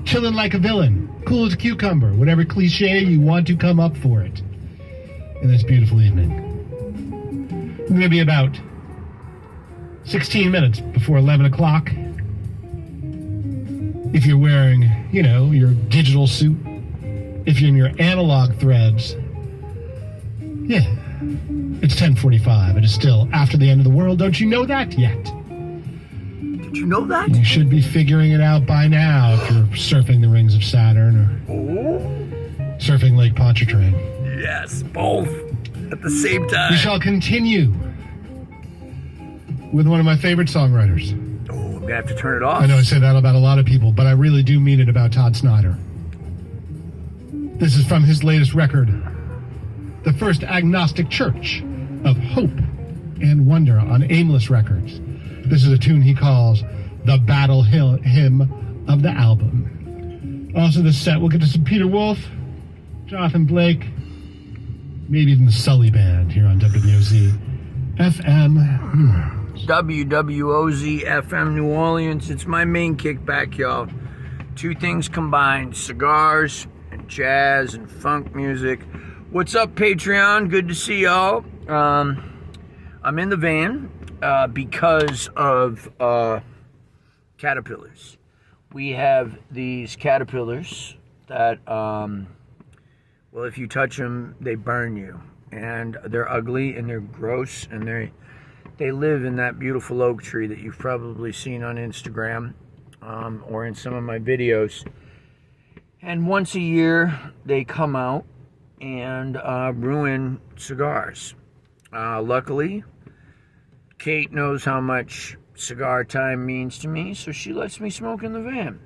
chilling like a villain, cool as a cucumber, whatever cliche you want to come up for it in this beautiful evening. We're going to be about 16 minutes before 11 o'clock. If you're wearing, your digital suit, if you're in your analog threads, yeah, it's 10:45. It is still after the end of the world. Don't you know that yet? Did you know that? You should be figuring it out by now if you're surfing the rings of Saturn or surfing Lake Pontchartrain. Yes, both at the same time. We shall continue with one of my favorite songwriters. Oh, I'm going to have to turn it off. I know I say that about a lot of people, but I really do mean it about Todd Snyder. This is from his latest record, The First Agnostic Church of Hope and Wonder on Aimless Records. This is a tune he calls the Battle Hymn of the album. Also this set, we'll get to some Peter Wolf, Jonathan Blake, maybe even the Sully Band here on WWOZ FM. WWOZ FM New Orleans. It's my main kickback, y'all. Two things combined, cigars and jazz and funk music. What's up, Patreon? Good to see y'all. I'm in the van because of caterpillars. We have these caterpillars that, well, if you touch them, they burn you. And they're ugly and they're gross, and they live in that beautiful oak tree that you've probably seen on Instagram or in some of my videos. And once a year, they come out and ruin cigars. Luckily, Kate knows how much cigar time means to me, so she lets me smoke in the van.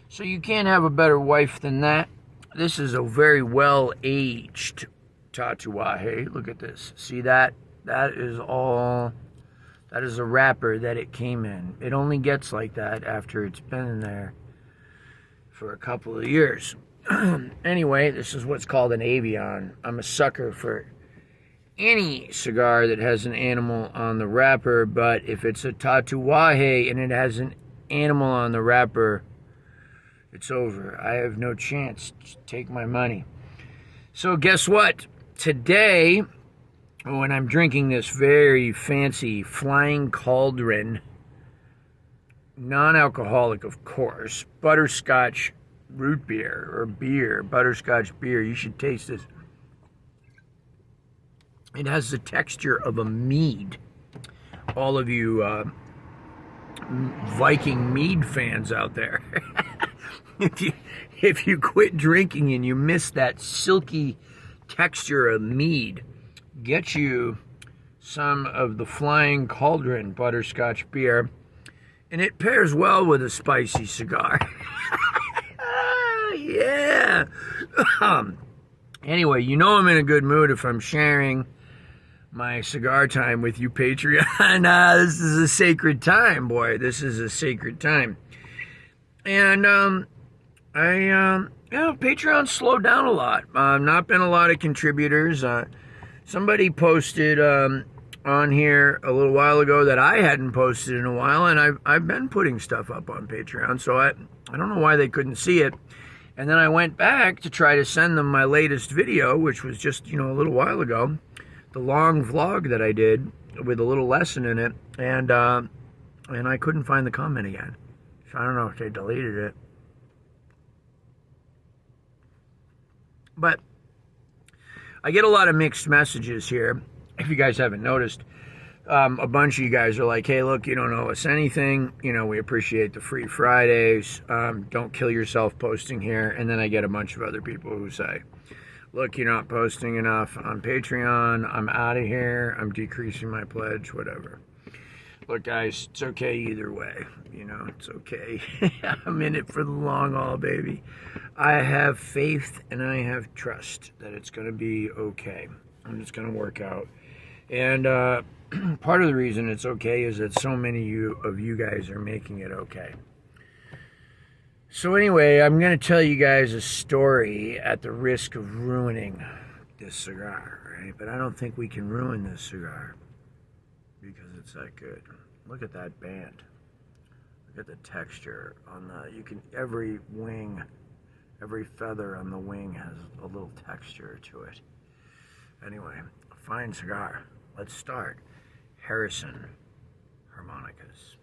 So you can't have a better wife than that. This is a very well-aged Tatuaje. Look at this. See that? That is a wrapper that it came in. It only gets like that after it's been in there for a couple of years. Anyway, this is what's called an Avion. I'm a sucker for any cigar that has an animal on the wrapper, but if it's a Tatuaje and it has an animal on the wrapper, it's over. I have no chance. Just take my money. So guess what? Today, when I'm drinking this very fancy Flying Cauldron, non-alcoholic, of course, butterscotch root beer or beer, butterscotch beer. You should taste this. It has the texture of a mead. All of you Viking mead fans out there, if you quit drinking and you miss that silky texture of mead, get you some of the Flying Cauldron butterscotch beer, and it pairs well with a spicy cigar. Yeah. Anyway, you know I'm in a good mood if I'm sharing my cigar time with you, Patreon. This is a sacred time, boy. This is a sacred time. And Patreon slowed down a lot. Not been a lot of contributors. Somebody posted on here a little while ago that I hadn't posted in a while, and I've been putting stuff up on Patreon, so I don't know why they couldn't see it. And then I went back to try to send them my latest video, which was just, a little while ago, the long vlog that I did with a little lesson in it, and I couldn't find the comment again. So I don't know if they deleted it. But I get a lot of mixed messages here, if you guys haven't noticed. A bunch of you guys are like, hey, look, you don't owe us anything. We appreciate the free Fridays. Don't kill yourself posting here. And then I get a bunch of other people who say, look, you're not posting enough on Patreon. I'm out of here. I'm decreasing my pledge, whatever. Look, guys, it's okay either way. It's okay. I'm in it for the long haul, baby. I have faith and I have trust that it's going to be okay. And it's going to work out. And part of the reason it's okay is that so many of you guys are making it okay. So anyway, I'm going to tell you guys a story at the risk of ruining this cigar, right? But I don't think we can ruin this cigar because it's that good. Look at that band. Get the texture on every wing, every feather on the wing has a little texture to it. Anyway, a fine cigar. Let's start. Harrison Harmonicas.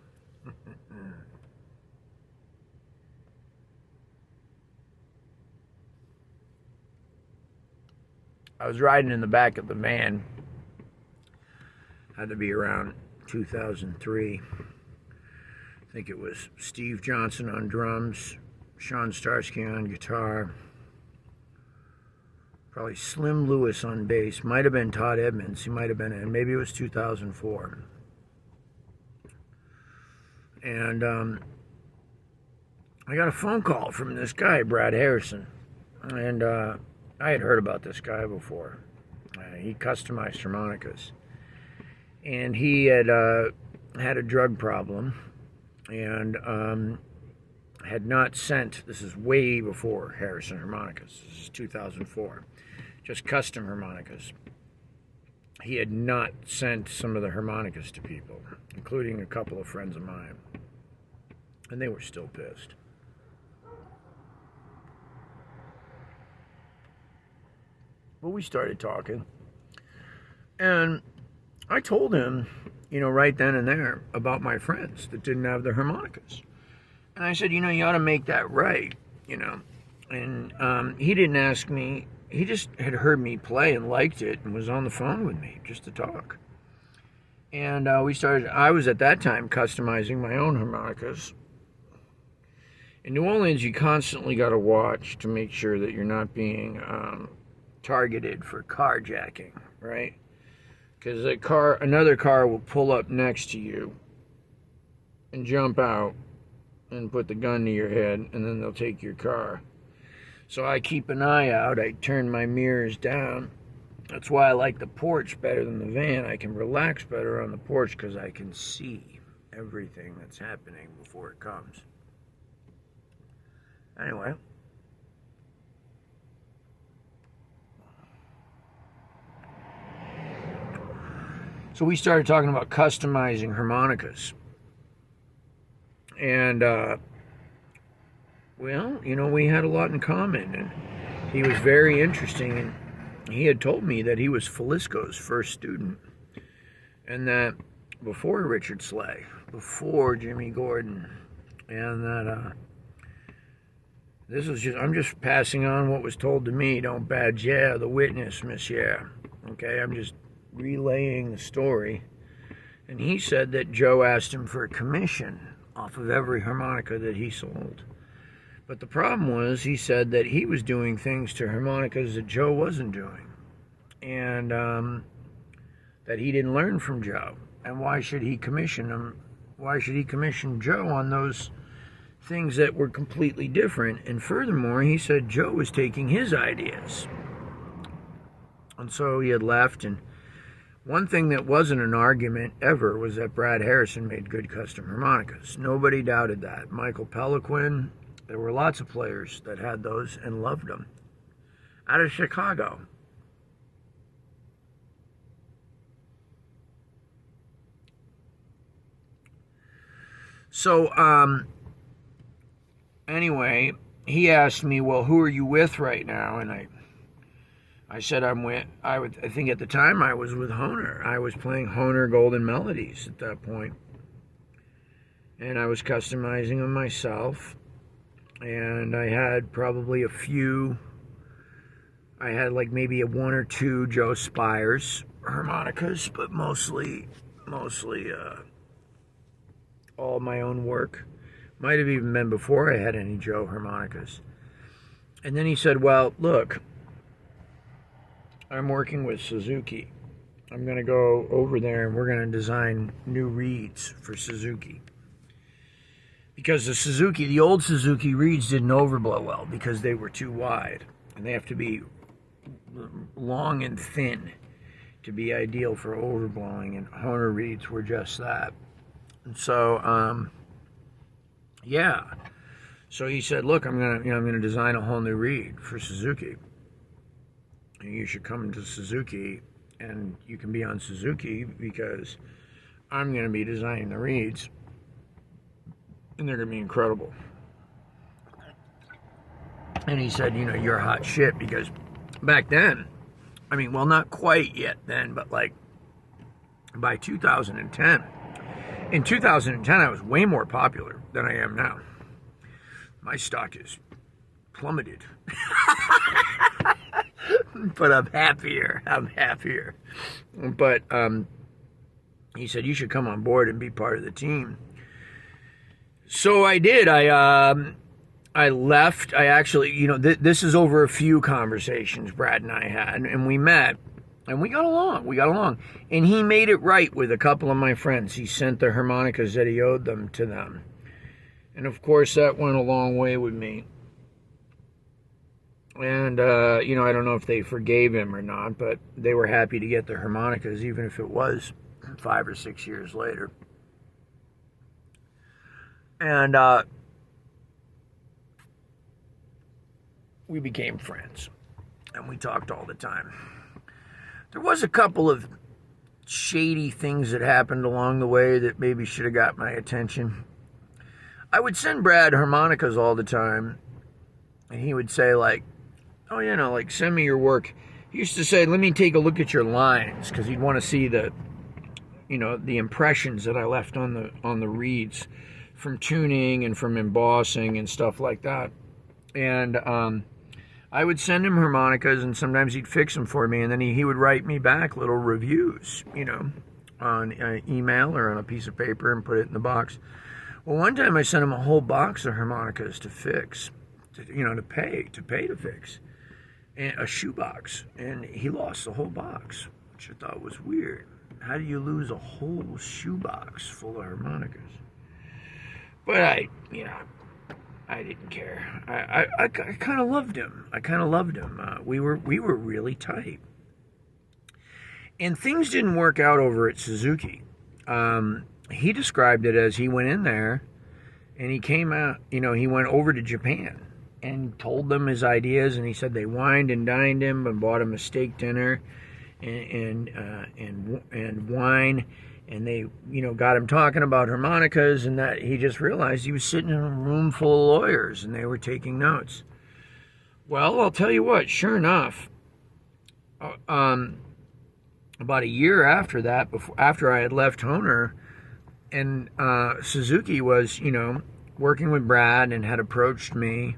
I was riding in the back of the van. Had to be around 2003. I think it was Steve Johnson on drums, Sean Starsky on guitar, probably Slim Lewis on bass, might have been Todd Edmonds, he might have been in, maybe it was 2004. And I got a phone call from this guy, Brad Harrison, and I had heard about this guy before. He customized harmonicas, and he had had a drug problem, and had not sent, this is way before Harrison Harmonicas, this is 2004, just custom harmonicas. He had not sent some of the harmonicas to people, including a couple of friends of mine, and they were still pissed. But we started talking, and I told him, right then and there about my friends that didn't have the harmonicas. And I said, you ought to make that right, And he didn't ask me. He just had heard me play and liked it and was on the phone with me just to talk. And I was at that time customizing my own harmonicas. In New Orleans, you constantly got to watch to make sure that you're not being targeted for carjacking, right? Because another car will pull up next to you and jump out and put the gun to your head, and then they'll take your car. So I keep an eye out. I turn my mirrors down. That's why I like the porch better than the van. I can relax better on the porch because I can see everything that's happening before it comes. Anyway. So we started talking about customizing harmonicas. And, we had a lot in common. And he was very interesting. And he had told me that he was Falisco's first student. And that before Richard Slay, before Jimmy Gordon, and that I'm just passing on what was told to me. Don't badger the witness, monsieur. Okay, I'm just relaying the story. And he said that Joe asked him for a commission off of every harmonica that he sold. But the problem was, he said that he was doing things to harmonicas that Joe wasn't doing. And that he didn't learn from Joe. And why should he commission him? Why should he commission Joe on those things that were completely different? And furthermore, he said Joe was taking his ideas. And so he had left. And one thing that wasn't an argument ever was that Brad Harrison made good custom harmonicas. Nobody doubted that. Michael Peliquin, there were lots of players that had those and loved them. Out of Chicago. So, anyway, he asked me, well, who are you with right now? And I said I think at the time I was with Hohner. I was playing Hohner Golden Melodies at that point. And I was customizing them myself. And I had probably I had like maybe one or two Joe Spires harmonicas, but mostly all my own work. Might have even been before I had any Joe harmonicas. And then he said, well, look, I'm working with Suzuki. I'm going to go over there and we're going to design new reeds for Suzuki. Because the old Suzuki reeds didn't overblow well because they were too wide. And they have to be long and thin to be ideal for overblowing. And Hohner reeds were just that. And so, yeah. So he said, look, I'm gonna design a whole new reed for Suzuki. And you should come to Suzuki and you can be on Suzuki because I'm gonna be designing the reeds. and they're going to be incredible. And he said, you know, you're hot shit, because back then, I mean, well, not quite yet then, but like by 2010, in 2010, I was way more popular than I am now. My stock is plummeted. But I'm happier. But he said, you should come on board and be part of the team. So I did. I left. I actually, you know, this is over a few conversations Brad and I had, and we met, and we got along. And he made it right with a couple of my friends. He sent the harmonicas that he owed them to them. And of course, that went a long way with me. And, you know, I don't know if they forgave him or not, but they were happy to get the harmonicas, even if it was 5 or 6 years later. And we became friends, and we talked all the time. There was a couple of shady things that happened along the way that maybe should have got my attention. I would send Brad harmonicas all the time, and he would say, like, oh, you know, like, send me your work. He used to say, let me take a look at your lines, because he'd want to see the, you know, the impressions that I left on the reeds from tuning and from embossing and stuff like that. And I would send him harmonicas, and sometimes he'd fix them for me, and then he would write me back little reviews, you know, on email or on a piece of paper, and put it in the box. Well, one time I sent him a whole box of harmonicas to fix, to pay to fix, and a shoebox, and he lost the whole box, which I thought was weird. How do you lose a whole shoebox full of harmonicas? But I didn't care. I kind of loved him. We were really tight. And things didn't work out over at Suzuki. He described it as he went in there and he came out, you know, he went over to Japan and told them his ideas, and he said they wined and dined him and bought him a steak dinner and wine. And they, you know, got him talking about harmonicas, and that he just realized he was sitting in a room full of lawyers, and they were taking notes. Well, I'll tell you what, sure enough, about a year after that, after I had left Hohner, and Suzuki was, you know, working with Brad and had approached me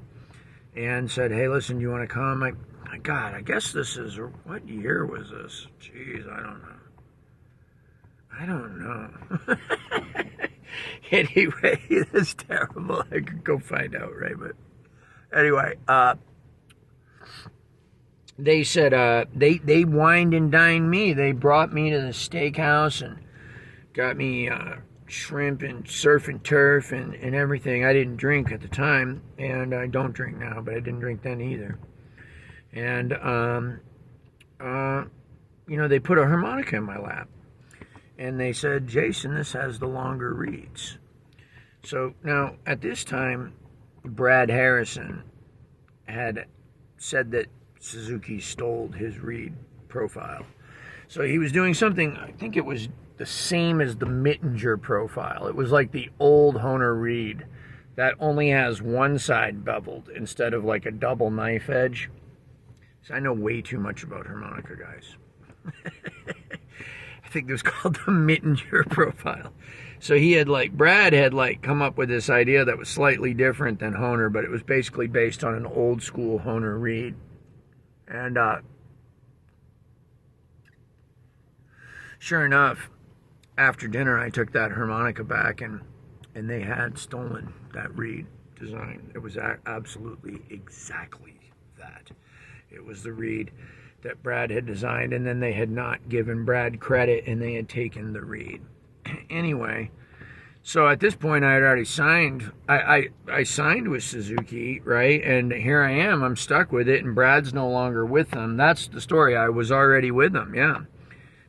and said, hey, listen, do you want to come? My God, I guess this is, what year was this? Jeez, I don't know. Anyway, that's terrible. I could go find out, right? But anyway, they said they wined and dined me. They brought me to the steakhouse and got me shrimp and surf and turf and everything. I didn't drink at the time, and I don't drink now, but I didn't drink then either. And you know, they put a harmonica in my lap. And they said, Jason, this has the longer reeds. So now, at this time, Brad Harrison had said that Suzuki stole his reed profile. So he was doing something, I think it was the same as the Mittinger profile. It was like the old Hohner reed that only has one side beveled instead of like a double knife edge. So I know way too much about harmonica, guys. I think it was called the Mittinger profile. So he had Brad had come up with this idea that was slightly different than Hohner, but it was basically based on an old school Hohner reed. And sure enough, after dinner I took that harmonica back, and they had stolen that reed design. It was absolutely exactly that. It was the reed that Brad had designed, and then they had not given Brad credit, and they had taken the reed. Anyway, so at this point I had already signed. I signed with Suzuki, right? And here I am. I'm stuck with it, and Brad's no longer with them. That's the story. I was already with them, yeah.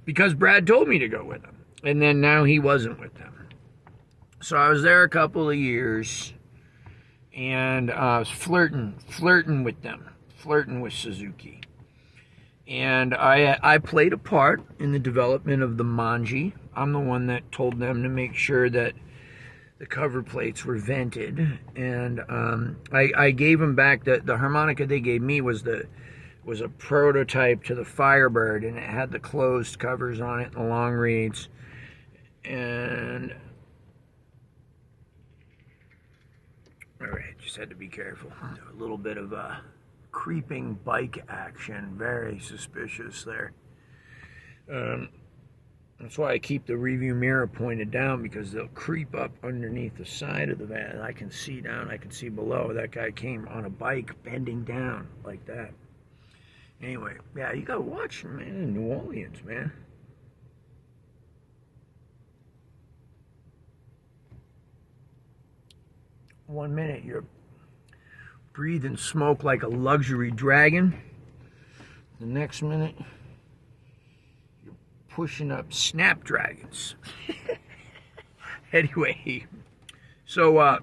Because Brad told me to go with them. And then now he wasn't with them. So I was there a couple of years, and I was flirting with them, flirting with Suzuki. And I played a part in the development of the Manji. I'm the one that told them to make sure that the cover plates were vented, and I gave them back. The harmonica they gave me was a prototype to the Firebird, and it had the closed covers on it and the long reeds. And all right, just had to be careful. A little bit of creeping bike action, very suspicious there. That's why I keep the review mirror pointed down, because they'll creep up underneath the side of the van. I can see down, I can see below. That guy came on a bike bending down like that. Anyway, yeah, you gotta watch him, man, in New Orleans, man. One minute you're breathing smoke like a luxury dragon. The next minute you're pushing up snapdragons. Anyway, so I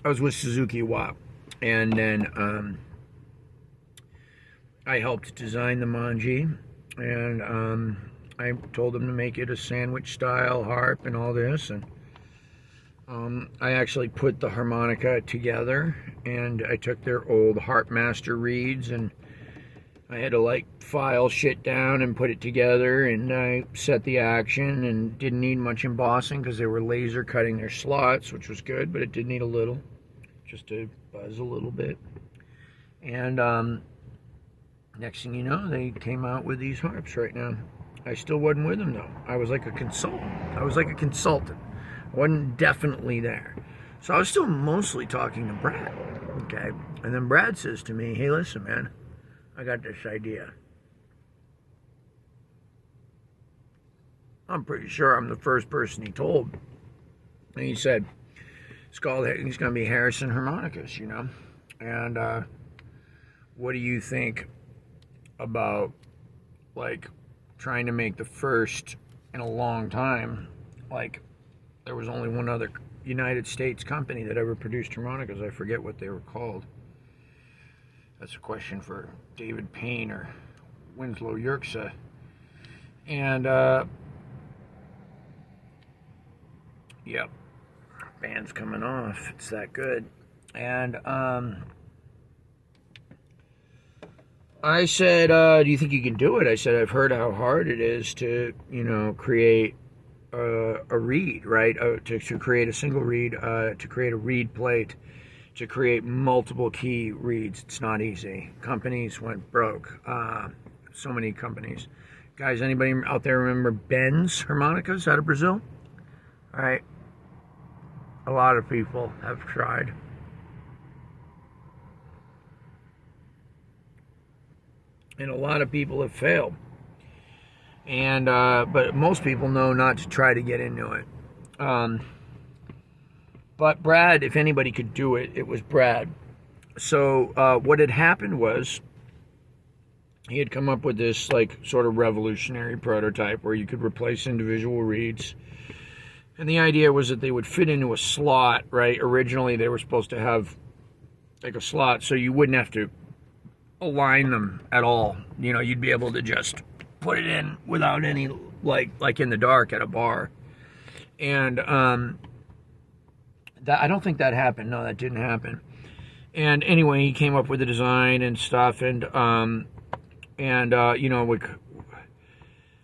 was with Suzuki a while, and then I helped design the Manji, and I told them to make it a sandwich style harp and all this, and I actually put the harmonica together, and I took their old Harp Master reeds, and I had to like file shit down and put it together, and I set the action, and didn't need much embossing because they were laser cutting their slots, which was good, but it did need a little, just to buzz a little bit. And next thing you know, they came out with these harps right now. I still wasn't with them though. I was like a consultant. I wasn't definitely there. So I was still mostly talking to Brad, okay? And then Brad says to me, hey, listen, man, I got this idea. I'm pretty sure I'm the first person he told. And he said, it's going to be Harrison Harmonicas, you know? And what do you think about, like, trying to make the first in a long time, like, there was only one other United States company that ever produced harmonicas. I forget what they were called. That's a question for David Payne or Winslow Yerxa. And, yep, band's coming off. It's that good. And, I said, do you think you can do it? I said, I've heard how hard it is to, you know, create a reed, right? To create a single reed, to create a reed plate, to create multiple key reeds. It's not easy. Companies went broke. So many companies. Guys, anybody out there remember Ben's Harmonicas out of Brazil? All right. A lot of people have tried. And a lot of people have failed. And but most people know not to try to get into it. But Brad, if anybody could do it, it was Brad. So what had happened was he had come up with this like sort of revolutionary prototype where you could replace individual reeds. And the idea was that they would fit into a slot, right? Originally they were supposed to have like a slot so you wouldn't have to align them at all. You know, you'd be able to just put it in without any, like in the dark at a bar. And that, I don't think that happened. No, that didn't happen. And anyway, he came up with the design and stuff, and you know,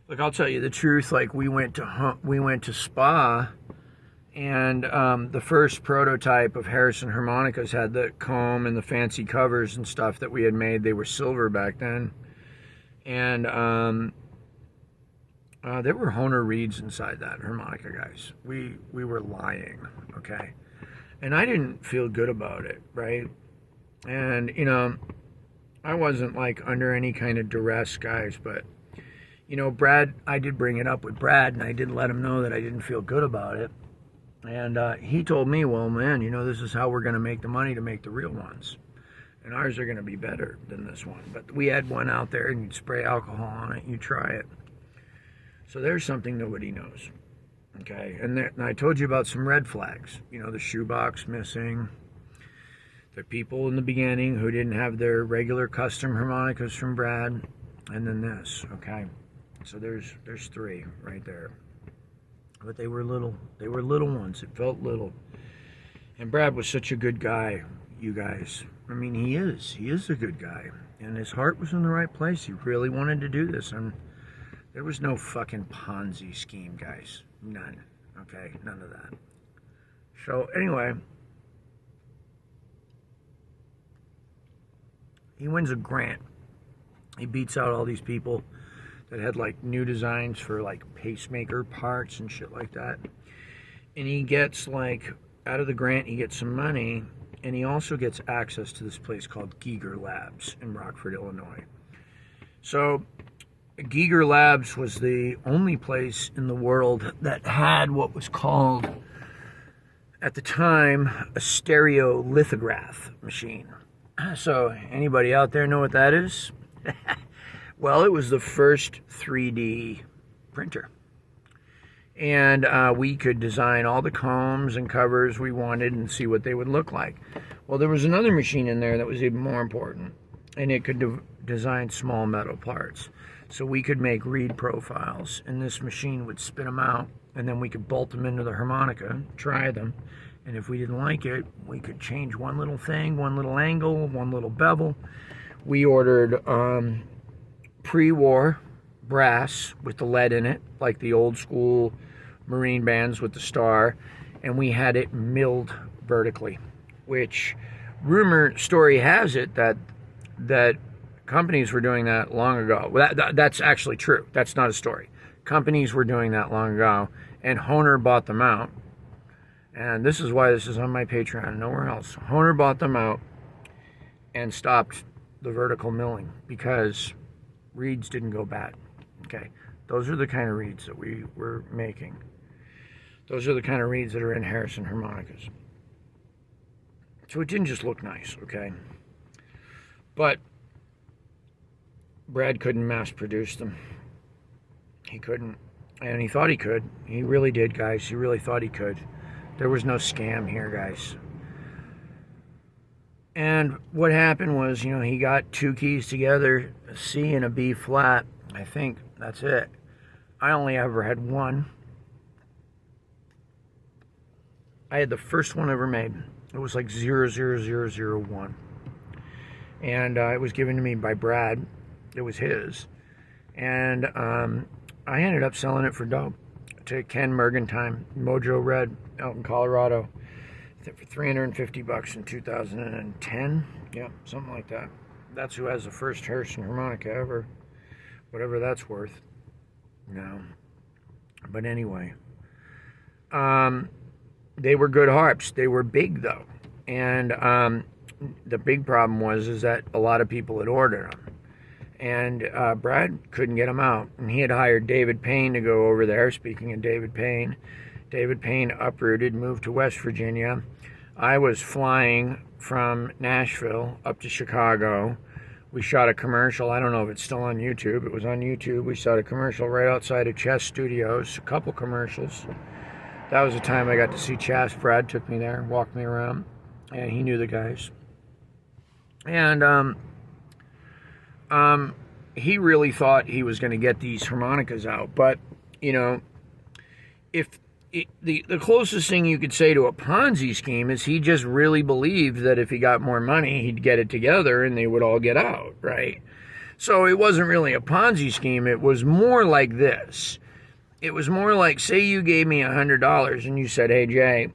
like I'll tell you the truth, like we went to Spa, and the first prototype of Harrison Harmonicas had the comb and the fancy covers and stuff that we had made. They were silver back then. And there were Hohner reeds inside that harmonica, guys. We were lying, okay? And I didn't feel good about it, right? And, you know, I wasn't like under any kind of duress, guys, but, you know, Brad, I did bring it up with Brad, and I did let him know that I didn't feel good about it. And he told me, well, man, you know, this is how we're going to make the money to make the real ones. And ours are going to be better than this one. But we had one out there, and you'd spray alcohol on it, and you try it. So there's something nobody knows. Okay? And I told you about some red flags. You know, the shoebox missing. The people in the beginning who didn't have their regular custom harmonicas from Brad. And then this, okay? So there's three right there. but they were little. They were little ones. It felt little. And Brad was such a good guy, you guys. I mean, he is. He is a good guy. And his heart was in the right place. He really wanted to do this. And there was no fucking Ponzi scheme, guys. None. Okay? None of that. So, anyway, he wins a grant. He beats out all these people that had like new designs for like pacemaker parts and shit like that. And he gets like, out of the grant, he gets some money, and he also gets access to this place called Giger Labs in Rockford, Illinois. So Giger Labs was the only place in the world that had what was called, at the time, a stereolithograph machine. So anybody out there know what that is? Well, it was the first 3D printer. And we could design all the combs and covers we wanted and see what they would look like. Well, there was another machine in there that was even more important, and it could design small metal parts. So we could make reed profiles, and this machine would spit them out, and then we could bolt them into the harmonica, try them, and if we didn't like it, we could change one little thing, one little angle, one little bevel. We ordered pre-war brass with the lead in it, like the old school marine bands with the star, and we had it milled vertically, which story has it that companies were doing that long ago. Well, that's actually true. That's not a story. Companies were doing that long ago, and Hohner bought them out. And this is why this is on my Patreon, nowhere else. Hohner bought them out and stopped the vertical milling because reeds didn't go bad. Okay, those are the kind of reeds that we were making. Those are the kind of reeds that are in Harrison harmonicas. So it didn't just look nice, okay? But Brad couldn't mass produce them. He couldn't, and he thought he could. He really did, guys. He really thought he could. There was no scam here, guys. And what happened was, he got two keys together, a C and a B flat. I think that's it. I only ever had one. I had the first one ever made. It was like 00001. And it was given to me by Brad. It was his. And I ended up selling it for dope to Ken Mergentime, Mojo Red, out in Colorado. I think for $350 in 2010. Yeah, something like that. That's who has the first Harrison harmonica ever. Whatever that's worth. No. But anyway. They were good harps. They were big, though. And the big problem was that a lot of people had ordered them. And Brad couldn't get them out. And he had hired David Payne to go over there. Speaking of David Payne uprooted, moved to West Virginia. I was flying from Nashville up to Chicago. We shot a commercial. I don't know if it's still on YouTube. It was on YouTube. We shot a commercial right outside of Chess Studios. A couple commercials. That was the time I got to see Chess. Brad took me there, walked me around, and he knew the guys. And he really thought he was going to get these harmonicas out. But, if the closest thing you could say to a Ponzi scheme is he just really believed that if he got more money, he'd get it together and they would all get out, right? So it wasn't really a Ponzi scheme. It was more like this. It was more like, say you gave me $100 and you said, hey, Jay,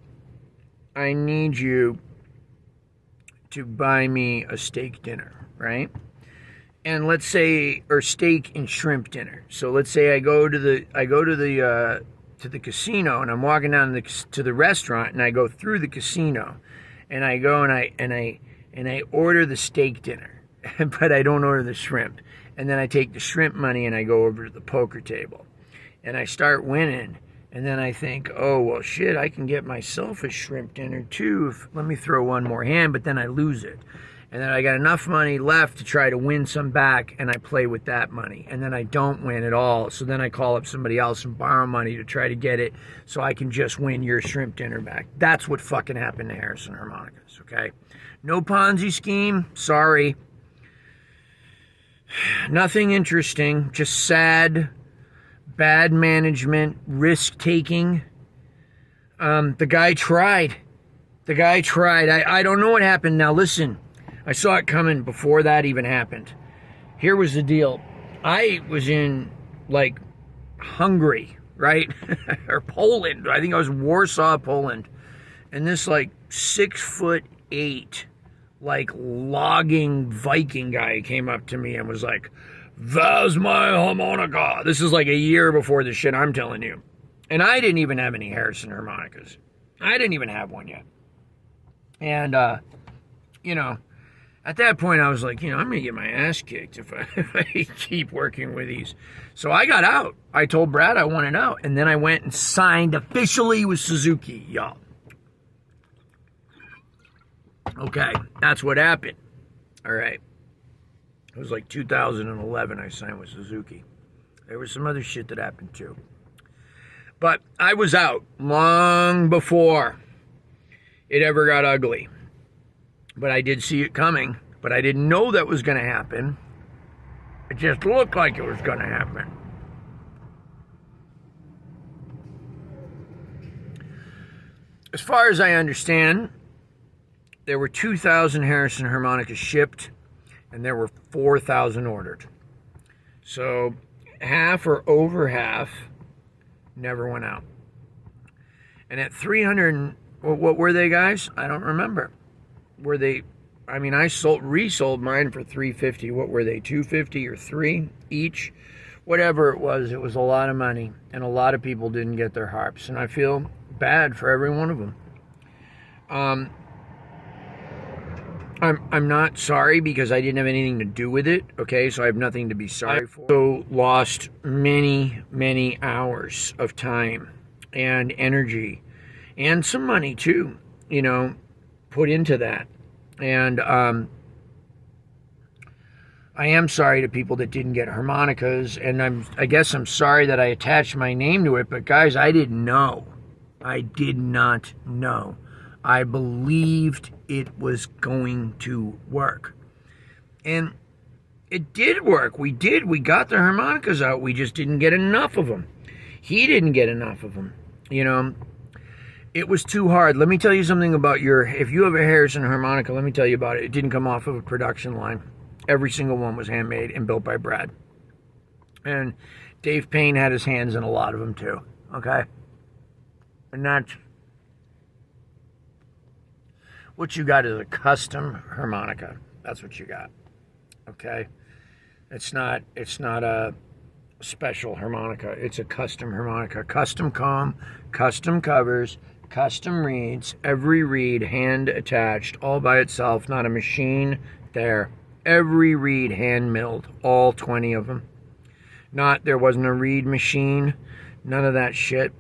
I need you to buy me a steak dinner, right? And let's say, or steak and shrimp dinner. So let's say I go to the casino and I'm walking down to the restaurant and I go through the casino and I go and I order the steak dinner, but I don't order the shrimp. And then I take the shrimp money and I go over to the poker table and I start winning. And then I think, oh, well, shit, I can get myself a shrimp dinner too. Let me throw one more hand, but then I lose it. And then I got enough money left to try to win some back, and I play with that money. And then I don't win at all. So then I call up somebody else and borrow money to try to get it so I can just win your shrimp dinner back. That's what fucking happened to Harrison Harmonicas, okay? No Ponzi scheme, sorry. Nothing interesting, just sad, bad management, risk-taking. The guy tried. I don't know what happened. Now, listen, I saw it coming before that even happened. Here was the deal. I was in, like, Hungary, right? Or Poland. I think I was Warsaw, Poland. And this, like, 6'8", like, logging Viking guy came up to me and was like, "That's my harmonica." This is like a year before the shit I'm telling you. And I didn't even have any Harrison harmonicas. I didn't even have one yet. And, you know, at that point I was like, you know, I'm going to get my ass kicked if I keep working with these. So I got out. I told Brad I wanted out. And then I went and signed officially with Suzuki, y'all. Okay, that's what happened. All right. It was like 2011 I signed with Suzuki. There was some other shit that happened too. But I was out long before it ever got ugly. But I did see it coming. But I didn't know that was going to happen. It just looked like it was going to happen. As far as I understand, there were 2,000 Harrison harmonicas shipped, and there were 4,000 ordered. So half or over half never went out. And at 300, what were they, guys? I don't remember. Were they, I mean, I resold mine for $350. What were they, $250 or $3 each? Whatever it was a lot of money, and a lot of people didn't get their harps, and I feel bad for every one of them. I'm not sorry because I didn't have anything to do with it, okay? So I have nothing to be sorry for. I also lost many, many hours of time and energy and some money too, you know, put into that. And I am sorry to people that didn't get harmonicas, and I guess I'm sorry that I attached my name to it, but guys, I didn't know. I did not know. I believed it was going to work. And it did work. We got the harmonicas out. We just didn't get enough of them. He didn't get enough of them. You know, it was too hard. Let me tell you something about if you have a Harrison harmonica, let me tell you about it. It didn't come off of a production line. Every single one was handmade and built by Brad. And Dave Payne had his hands in a lot of them too. Okay? And that's what you got is a custom harmonica. That's what you got. Okay? It's not a special harmonica. It's a custom harmonica. Custom comb, custom covers, custom reeds, every reed hand attached, all by itself, not a machine there. Every reed hand milled, all 20 of them. There wasn't a reed machine, none of that shit.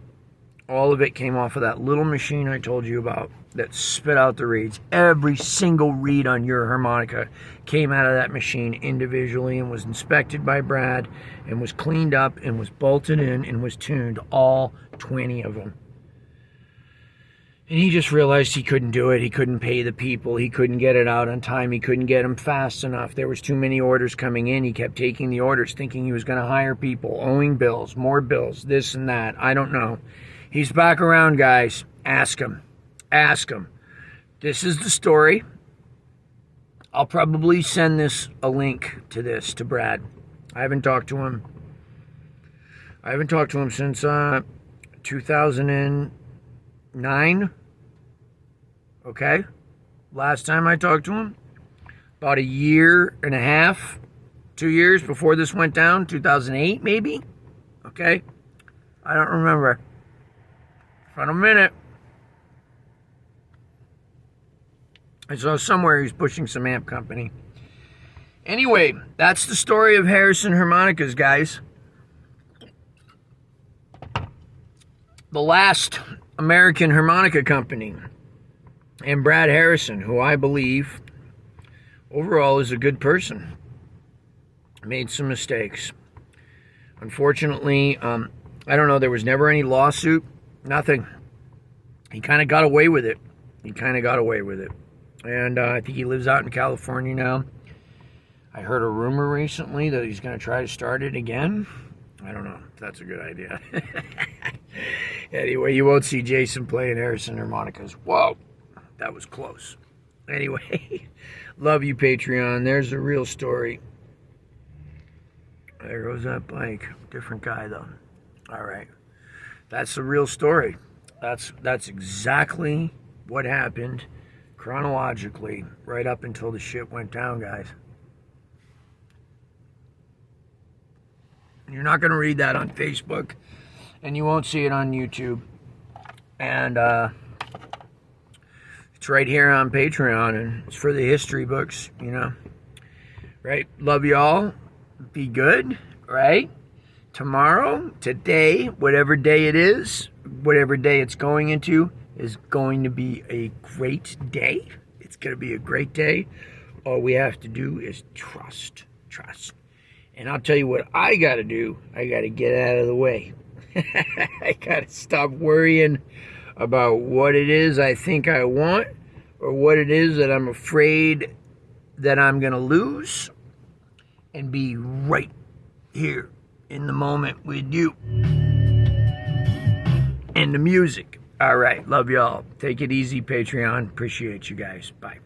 All of it came off of that little machine I told you about that spit out the reeds. Every single reed on your harmonica came out of that machine individually and was inspected by Brad and was cleaned up and was bolted in and was tuned, all 20 of them. And he just realized he couldn't do it. He couldn't pay the people. He couldn't get it out on time. He couldn't get them fast enough. There was too many orders coming in. He kept taking the orders thinking he was going to hire people, owing bills, more bills, this and that. I don't know. He's back around, guys. Ask him. Ask him. This is the story. I'll probably send a link to this to Brad. I haven't talked to him. Since 2009. Okay? Last time I talked to him, about a year and a half, 2 years before this went down, 2008 maybe? Okay? I don't remember. For a minute. I saw somewhere he's pushing some amp company. Anyway, that's the story of Harrison Harmonicas, guys. The last American harmonica company. And Brad Harrison, who I believe overall is a good person, made some mistakes. Unfortunately, I don't know, there was never any lawsuit, nothing. He kind of got away with it. And I think he lives out in California now. I heard a rumor recently that he's going to try to start it again. I don't know if that's a good idea. Anyway, you won't see Jason playing Harrison harmonicas. Whoa, that was close. Anyway, love you, Patreon. There's the real story. There goes that bike. Different guy, though. All right. That's the real story. That's exactly what happened chronologically right up until the shit went down, guys. You're not going to read that on Facebook, and you won't see it on YouTube. And it's right here on Patreon, and it's for the history books, you know. Right? Love y'all. Be good, right? Tomorrow, today, whatever day it is, whatever day it's going into, is going to be a great day. It's going to be a great day. All we have to do is trust. And I'll tell you what I got to do. I got to get out of the way. I got to stop worrying about what it is I think I want or what it is that I'm afraid that I'm going to lose, and be right here in the moment with you and the music. All right. Love y'all. Take it easy, Patreon. Appreciate you guys. Bye.